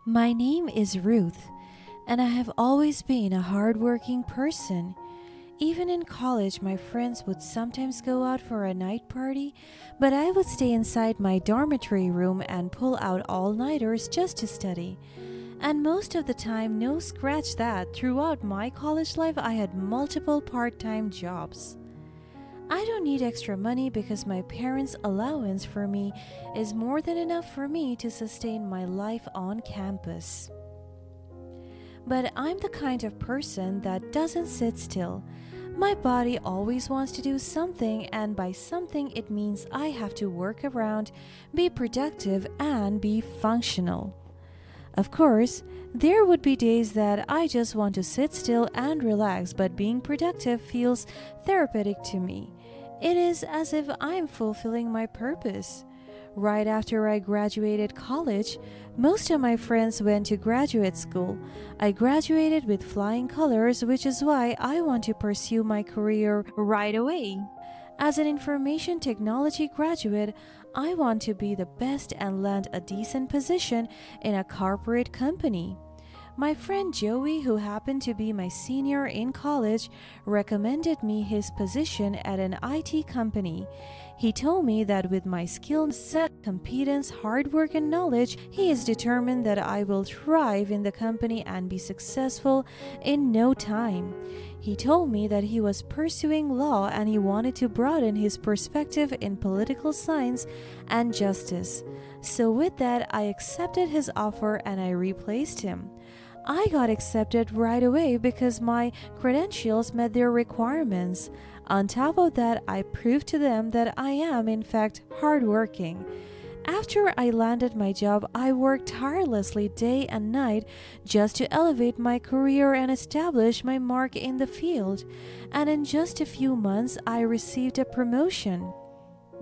My name is Ruth, and I have always been a hardworking person. Even in college, my friends would sometimes go out for a night party, but I would stay inside my dormitory room and pull out all-nighters just to study. And most of the time, no scratch that, throughout my college life, I had multiple part-time jobs. I don't need extra money because my parents' allowance for me is more than enough for me to sustain my life on campus. But I'm the kind of person that doesn't sit still. My body always wants to do something, and by something, it means I have to work around, be productive, and be functional. Of course, there would be days that I just want to sit still and relax, but being productive feels therapeutic to me. It is as if I'm fulfilling my purpose. Right after I graduated college, most of my friends went to graduate school. I graduated with flying colors, which is why I want to pursue my career right away. As an information technology graduate, I want to be the best and land a decent position in a corporate company. My friend Joey, who happened to be my senior in college, recommended me his position at an IT company. He told me that with my skill set, competence, hard work, and knowledge, he is determined that I will thrive in the company and be successful in no time. He told me that he was pursuing law and he wanted to broaden his perspective in political science and justice. So with that, I accepted his offer and I replaced him. I got accepted right away because my credentials met their requirements. On top of that, I proved to them that I am, in fact, hardworking. After I landed my job, I worked tirelessly day and night just to elevate my career and establish my mark in the field. And in just a few months, I received a promotion.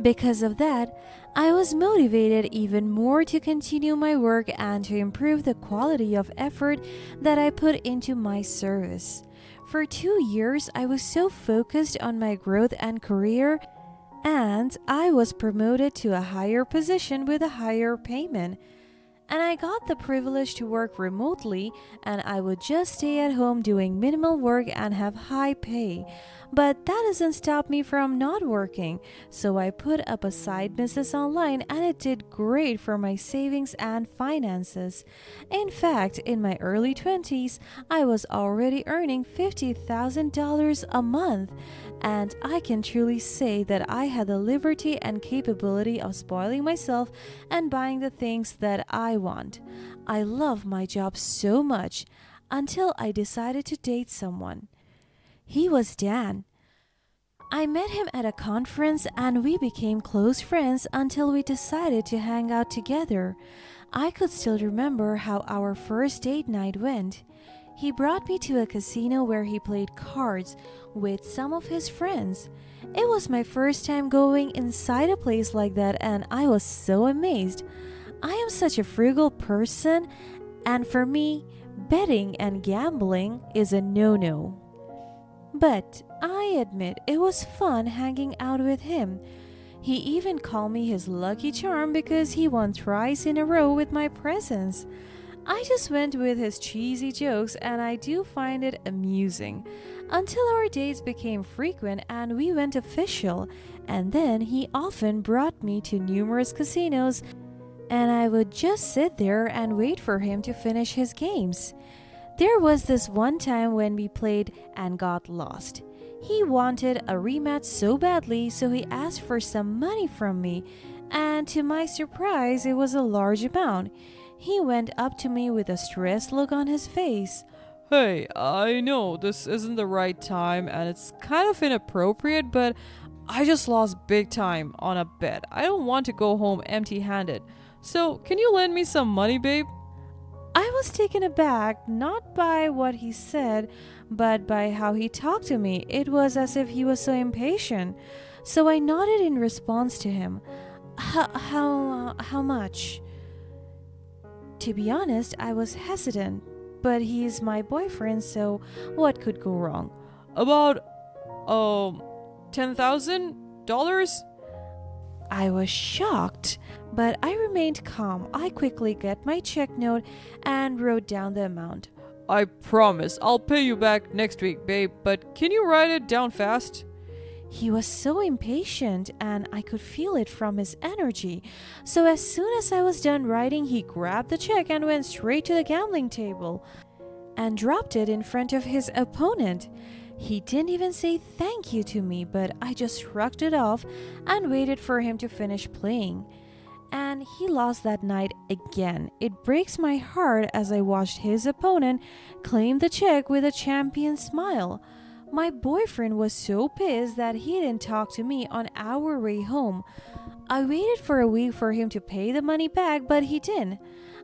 Because of that, I was motivated even more to continue my work and to improve the quality of effort that I put into my service. For 2 years, I was so focused on my growth and career, and I was promoted to a higher position with a higher payment. And I got the privilege to work remotely, and I would just stay at home doing minimal work and have high pay. But that doesn't stop me from not working. So I put up a side business online and it did great for my savings and finances. In fact, in my early 20s, I was already earning $50,000 a month. And I can truly say that I had the liberty and capability of spoiling myself and buying the things that I want. I love my job so much until I decided to date someone. He was Dan. I met him at a conference and we became close friends until we decided to hang out together. I could still remember how our first date night went. He brought me to a casino where he played cards with some of his friends. It was my first time going inside a place like that and I was so amazed. I am such a frugal person, and for me, betting and gambling is a no-no. But I admit it was fun hanging out with him. He even called me his lucky charm because he won thrice in a row with my presence. I just went with his cheesy jokes and I do find it amusing. Until our dates became frequent and we went official, and then he often brought me to numerous casinos and I would just sit there and wait for him to finish his games. There was this one time when we played and got lost. He wanted a rematch so badly, so he asked for some money from me, and to my surprise, it was a large amount. He went up to me with a stressed look on his face. Hey, I know this isn't the right time and it's kind of inappropriate, but I just lost big time on a bet. I don't want to go home empty handed. So, can you lend me some money, babe? I was taken aback, not by what he said, but by how he talked to me. It was as if he was so impatient. So I nodded in response to him. How much? To be honest, I was hesitant, but he is my boyfriend, so what could go wrong? About $10,000? I was shocked, but I remained calm. I quickly got my check note and wrote down the amount. I promise I'll pay you back next week, babe, but can you write it down fast? He was so impatient and I could feel it from his energy. So as soon as I was done writing, he grabbed the check and went straight to the gambling table and dropped it in front of his opponent. He didn't even say thank you to me, but I just shrugged it off and waited for him to finish playing. And he lost that night again. It breaks my heart as I watched his opponent claim the check with a champion smile. My boyfriend was so pissed that he didn't talk to me on our way home. I waited for a week for him to pay the money back, but he didn't.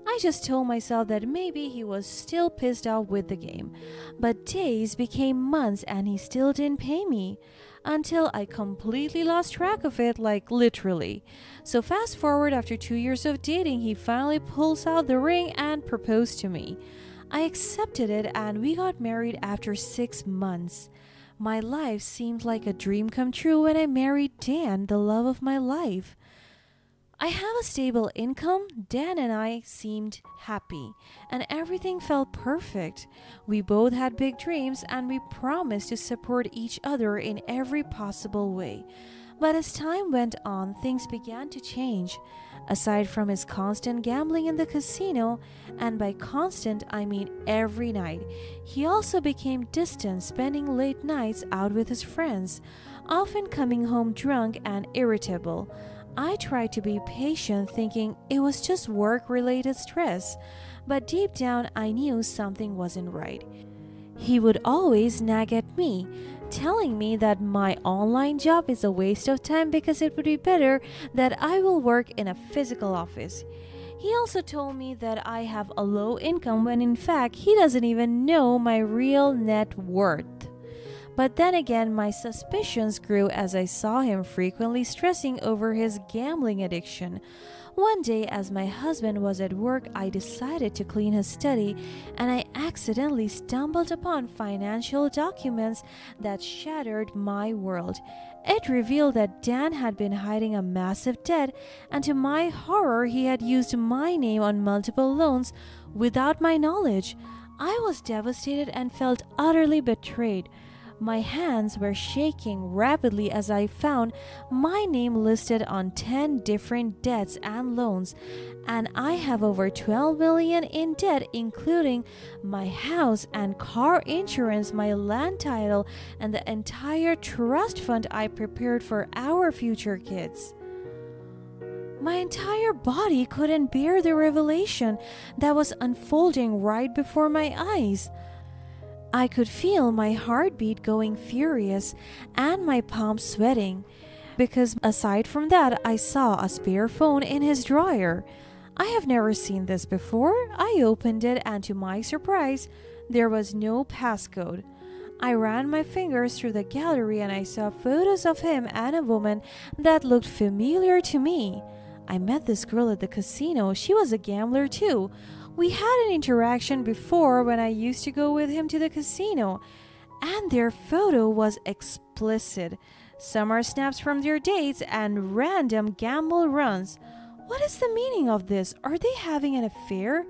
I just told myself that maybe he was still pissed off with the game. But days became months and he still didn't pay me. Until I completely lost track of it, like literally. So fast forward, after 2 years of dating, he finally pulls out the ring and proposed to me. I accepted it and we got married after 6 months. My life seemed like a dream come true when I married Dan, the love of my life. I have a stable income. Dan and I seemed happy, and everything felt perfect. We both had big dreams, and we promised to support each other in every possible way. But as time went on, things began to change. Aside from his constant gambling in the casino, and by constant I mean every night, he also became distant, spending late nights out with his friends, often coming home drunk and irritable. I tried to be patient, thinking it was just work-related stress, but deep down I knew something wasn't right. He would always nag at me, telling me that my online job is a waste of time because it would be better that I will work in a physical office. He also told me that I have a low income when in fact he doesn't even know my real net worth. But then again, my suspicions grew as I saw him frequently stressing over his gambling addiction. One day, as my husband was at work, I decided to clean his study, and I accidentally stumbled upon financial documents that shattered my world. It revealed that Dan had been hiding a massive debt, and to my horror, he had used my name on multiple loans without my knowledge. I was devastated and felt utterly betrayed. My hands were shaking rapidly as I found my name listed on 10 different debts and loans, and I have over 12 million in debt, including my house and car insurance, my land title, and the entire trust fund I prepared for our future kids. My entire body couldn't bear the revelation that was unfolding right before my eyes. I could feel my heartbeat going furious and my palms sweating, because aside from that, I saw a spare phone in his drawer. I have never seen this before. I opened it, and to my surprise, there was no passcode. I ran my fingers through the gallery and I saw photos of him and a woman that looked familiar to me. I met this girl at the casino. She was a gambler too. We had an interaction before when I used to go with him to the casino, and their photo was explicit. Summer snaps from their dates and random gamble runs. What is the meaning of this? Are they having an affair?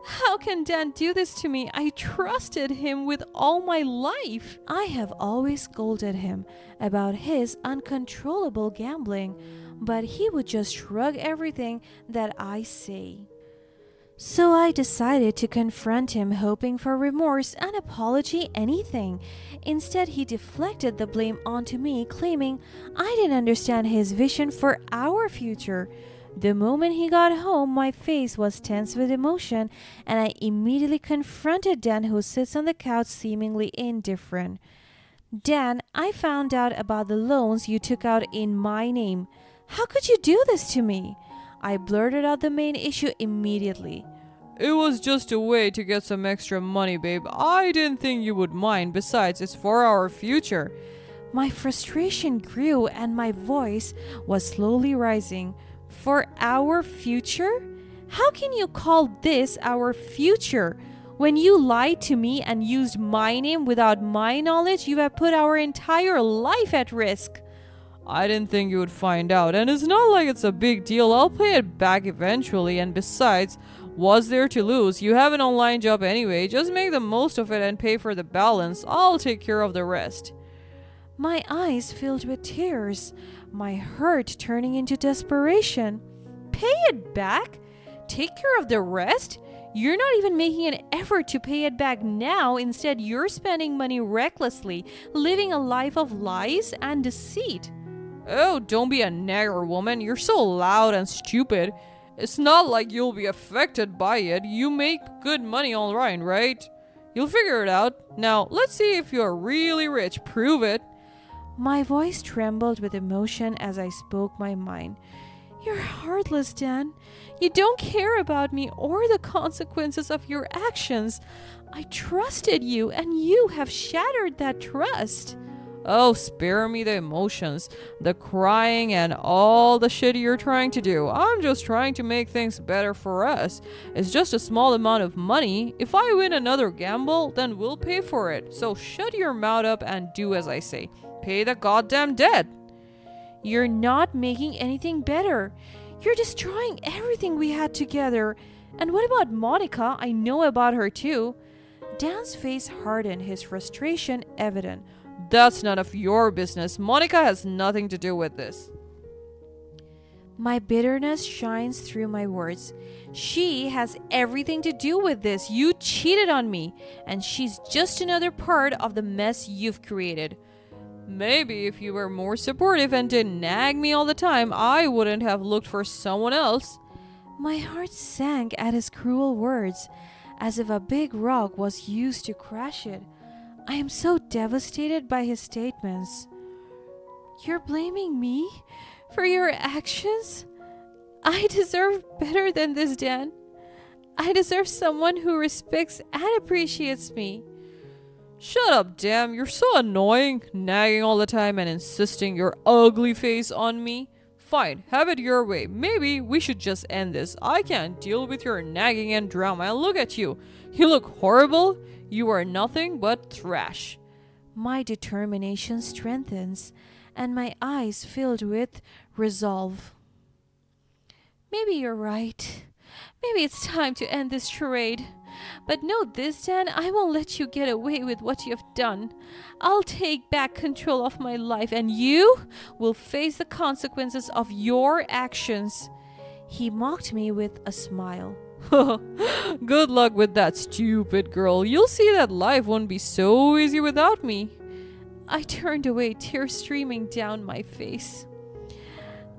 How can Dan do this to me? I trusted him with all my life. I have always scolded him about his uncontrollable gambling, but he would just shrug everything that I say. So I decided to confront him, hoping for remorse, an apology, anything. Instead, he deflected the blame onto me, claiming I didn't understand his vision for our future. The moment he got home, my face was tense with emotion, and I immediately confronted Dan, who sits on the couch seemingly indifferent. Dan, I found out about the loans you took out in my name. How could you do this to me? I blurted out the main issue immediately. It was just a way to get some extra money, babe. I didn't think you would mind. Besides, it's for our future. My frustration grew and my voice was slowly rising. For our future? How can you call this our future? When you lied to me and used my name without my knowledge, you have put our entire life at risk. I didn't think you would find out, and it's not like it's a big deal. I'll pay it back eventually, and besides, what's there to lose? You have an online job anyway. Just make the most of it and pay for the balance. I'll take care of the rest. My eyes filled with tears, my heart turning into desperation. Pay it back? Take care of the rest? You're not even making an effort to pay it back now. Instead, you're spending money recklessly, living a life of lies and deceit. Oh, don't be a nagger, woman. You're so loud and stupid. It's not like you'll be affected by it. You make good money online, right? You'll figure it out. Now, let's see if you're really rich. Prove it. My voice trembled with emotion as I spoke my mind. You're heartless, Dan. You don't care about me or the consequences of your actions. I trusted you, and you have shattered that trust. Oh, spare me the emotions, the crying, and all the shit you're trying to do. I'm just trying to make things better for us. It's just a small amount of money. If I win another gamble, then we'll pay for it. So shut your mouth up and do as I say. Pay the goddamn debt. You're not making anything better. You're destroying everything we had together. And what about Monica? I know about her too. Dan's face hardened, his frustration evident. That's none of your business. Monica has nothing to do with this. My bitterness shines through my words. She has everything to do with this. You cheated on me, and she's just another part of the mess you've created. Maybe if you were more supportive and didn't nag me all the time, I wouldn't have looked for someone else. My heart sank at his cruel words, as if a big rock was used to crush it. I am so devastated by his statements. You're blaming me for your actions? I deserve better than this, Dan. I deserve someone who respects and appreciates me. Shut up, damn. You're so annoying, nagging all the time and insisting your ugly face on me. Fine, have it your way. Maybe we should just end this. I can't deal with your nagging and drama. And look at you. You look horrible. You are nothing but trash. My determination strengthens, and my eyes filled with resolve. Maybe you're right. Maybe it's time to end this charade. But know this, Dan, I won't let you get away with what you have done. I'll take back control of my life, and you will face the consequences of your actions. He mocked me with a smile. Good luck with that, stupid girl. You'll see that life won't be so easy without me. I turned away, tears streaming down my face.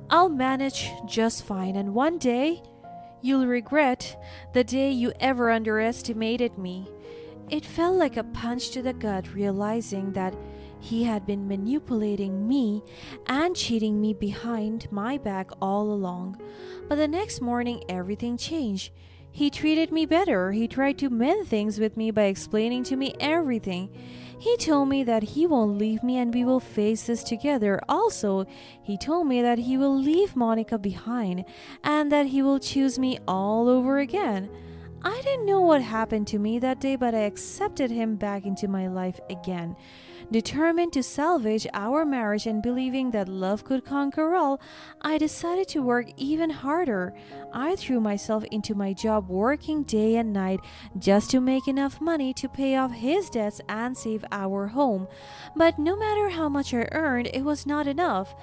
I'll manage just fine, and one day you'll regret the day you ever underestimated me. It felt like a punch to the gut, realizing that he had been manipulating me and cheating me behind my back all along. But the next morning, everything changed. He treated me better. He tried to mend things with me by explaining to me everything. He told me that he won't leave me and we will face this together. Also, he told me that he will leave Monica behind and that he will choose me all over again. I didn't know what happened to me that day, but I accepted him back into my life again. Determined to salvage our marriage and believing that love could conquer all, I decided to work even harder. I threw myself into my job, working day and night just to make enough money to pay off his debts and save our home. But no matter how much I earned, it was not enough.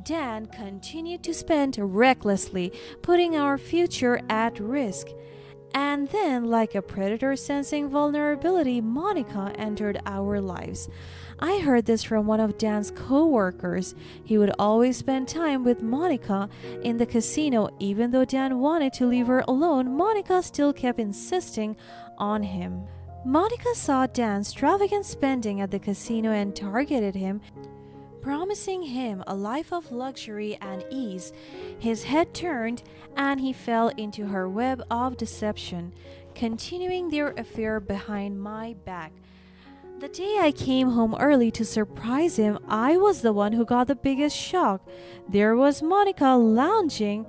Dan continued to spend recklessly, putting our future at risk. And then, like a predator sensing vulnerability, Monica entered our lives. I heard this from one of Dan's co-workers. He would always spend time with Monica in the casino. Even though Dan wanted to leave her alone, Monica still kept insisting on him. Monica saw Dan's extravagant spending at the casino and targeted him, promising him a life of luxury and ease. His head turned and he fell into her web of deception, continuing their affair behind my back. The day I came home early to surprise him, I was the one who got the biggest shock. There was Monica lounging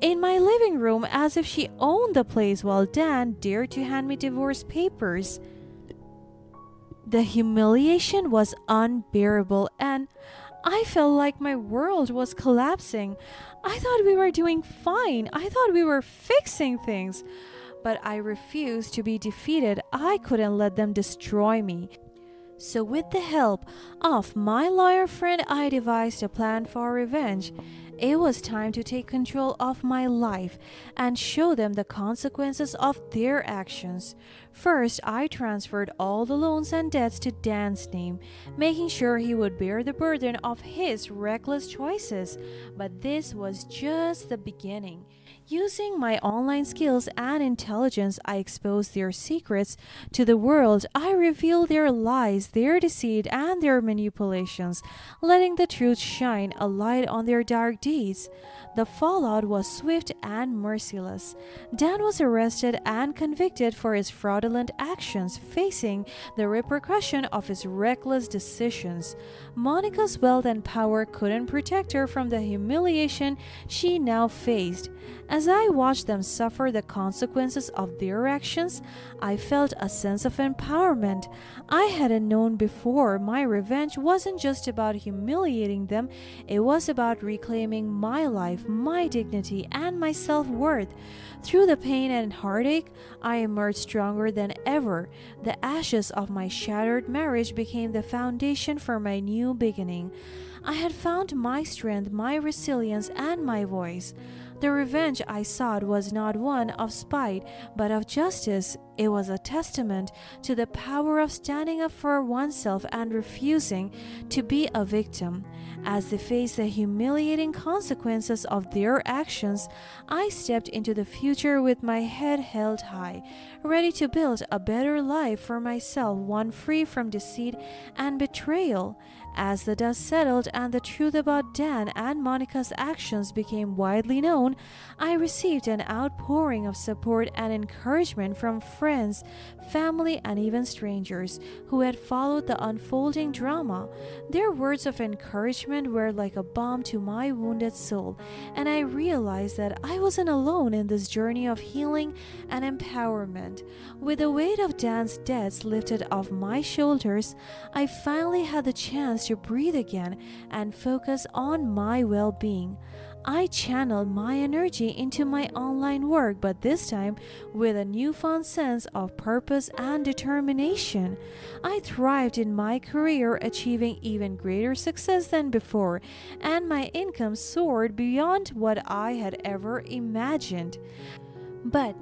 in my living room as if she owned the place, while Dan dared to hand me divorce papers. The humiliation was unbearable, and I felt like my world was collapsing. I thought we were doing fine. I thought we were fixing things. But I refused to be defeated. I couldn't let them destroy me. So, with the help of my lawyer friend, I devised a plan for revenge. It was time to take control of my life and show them the consequences of their actions. First, I transferred all the loans and debts to Dan's name, making sure he would bear the burden of his reckless choices. But this was just the beginning. Using my online skills and intelligence, I exposed their secrets to the world. I revealed their lies, their deceit, and their manipulations, letting the truth shine a light on their dark deeds. The fallout was swift and merciless. Dan was arrested and convicted for his fraudulent actions, facing the repercussion of his reckless decisions. Monica's wealth and power couldn't protect her from the humiliation she now faced. As I watched them suffer the consequences of their actions, I felt a sense of empowerment I hadn't known before. My revenge wasn't just about humiliating them, it was about reclaiming my life, my dignity, and my self-worth. Through the pain and heartache, I emerged stronger than ever. The ashes of my shattered marriage became the foundation for my new beginning. I had found my strength, my resilience, and my voice. The revenge I sought was not one of spite, but of justice. It was a testament to the power of standing up for oneself and refusing to be a victim. As they faced the humiliating consequences of their actions, I stepped into the future with my head held high, ready to build a better life for myself, one free from deceit and betrayal. As the dust settled and the truth about Dan and Monica's actions became widely known, I received an outpouring of support and encouragement from friends, family, and even strangers who had followed the unfolding drama. Their words of encouragement were like a balm to my wounded soul, and I realized that I wasn't alone in this journey of healing and empowerment. With the weight of Dan's debts lifted off my shoulders, I finally had the chance to breathe again and focus on my well-being. I channeled my energy into my online work, but this time with a newfound sense of purpose and determination. I thrived in my career, achieving even greater success than before, and my income soared beyond what I had ever imagined. But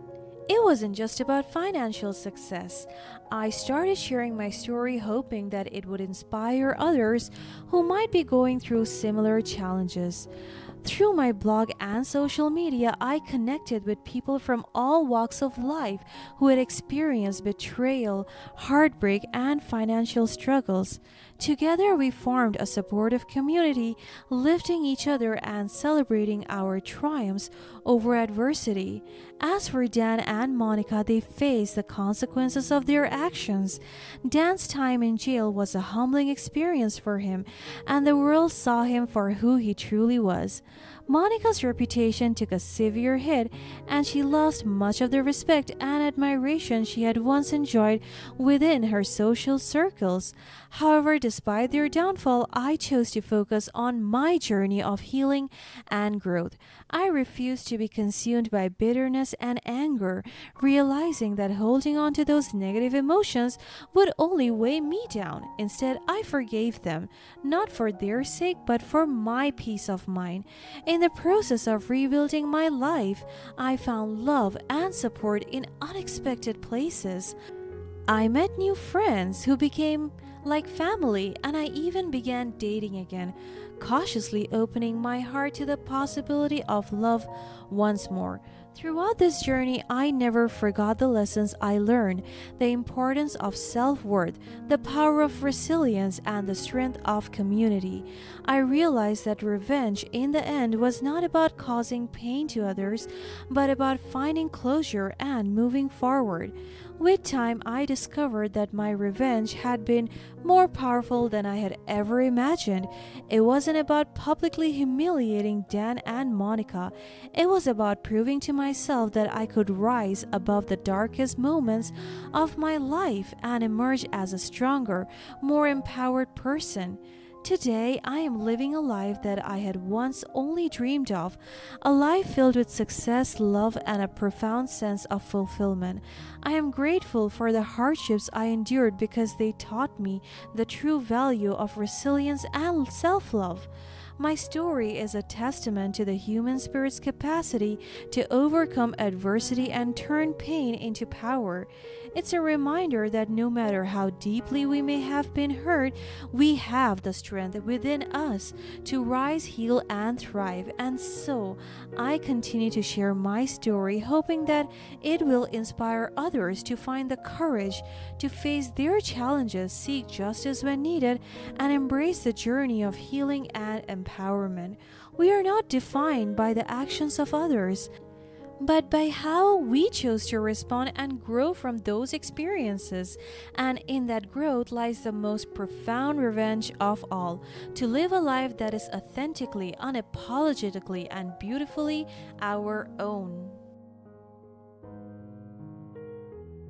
it wasn't just about financial success. I started sharing my story hoping that it would inspire others who might be going through similar challenges. Through my blog and social media, I connected with people from all walks of life who had experienced betrayal, heartbreak, and financial struggles. Together, we formed a supportive community, lifting each other and celebrating our triumphs over adversity. As for Dan and Monica, they faced the consequences of their actions. Dan's time in jail was a humbling experience for him, and the world saw him for who he truly was. Monica's reputation took a severe hit, and she lost much of the respect and admiration she had once enjoyed within her social circles. However, despite their downfall, I chose to focus on my journey of healing and growth. I refused to be consumed by bitterness and anger, realizing that holding on to those negative emotions would only weigh me down. Instead, I forgave them, not for their sake, but for my peace of mind. In the process of rebuilding my life, I found love and support in unexpected places. I met new friends who became like family, and I even began dating again, cautiously opening my heart to the possibility of love once more. Throughout this journey, I never forgot the lessons I learned, the importance of self-worth, the power of resilience, and the strength of community. I realized that revenge in the end was not about causing pain to others, but about finding closure and moving forward. With time, I discovered that my revenge had been more powerful than I had ever imagined. It wasn't about publicly humiliating Dan and Monica. It was about proving to myself that I could rise above the darkest moments of my life and emerge as a stronger, more empowered person. Today, I am living a life that I had once only dreamed of, a life filled with success, love, and a profound sense of fulfillment. I am grateful for the hardships I endured because they taught me the true value of resilience and self love. My story is a testament to the human spirit's capacity to overcome adversity and turn pain into power. It's a reminder that no matter how deeply we may have been hurt, we have the strength within us to rise, heal, and thrive. And so, I continue to share my story, hoping that it will inspire others to find the courage to face their challenges, seek justice when needed, and embrace the journey of healing and empowerment. We are not defined by the actions of others, but by how we chose to respond and grow from those experiences. And in that growth lies the most profound revenge of all, to live a life that is authentically, unapologetically, and beautifully our own.